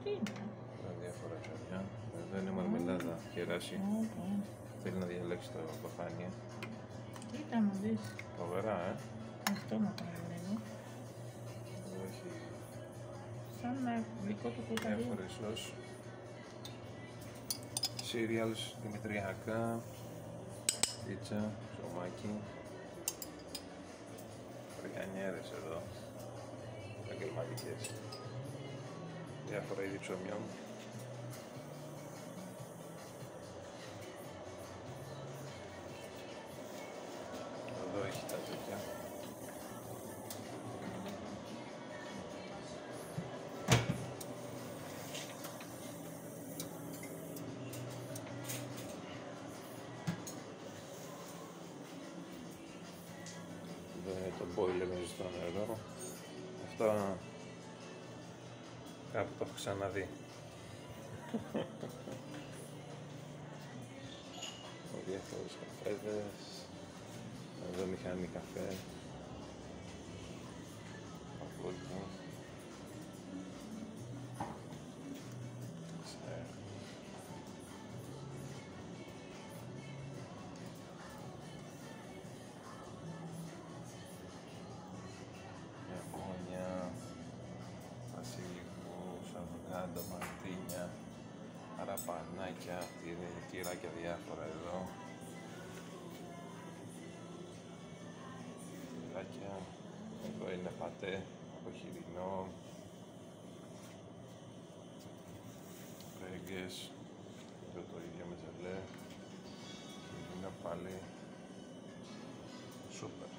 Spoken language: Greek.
Τι είναι? Διάφορα ψάρια. Εδώ είναι μαρμελάδα κεράσι. Θέλει να διαλέξει το παχάνια. Κοίτα να δεις. Φοβερά, Αυτό μου έκανε λίγο. Εδώ έχει Σαν να δικό του κουταλί. διάφορες σως. Cereals δημητριακά. Πίτσα, ψωμάκι. Φρικανιέρες εδώ. Επαγγελματικές. Διάφορα είδη ψωμιών. Εδώ έχει τα τέτοια. Εδώ είναι το boiler με ζεστό νερό. Αυτά κάπου το έχω ξαναδεί. Διάφορες καφέδες. Εδώ μηχανή καφέ. Παγκόσμιο. Ιαπώνια, βασιλικούς, αβοκάντο, μαρτίνια, αραπανάκια, τυράκια διάφορα εδώ. Τυράκια, εδώ είναι πατέ από χοιρινό, ρέγγες, εδώ το ίδιο με ζελέ, χοιρινό πάλι, σούπερ.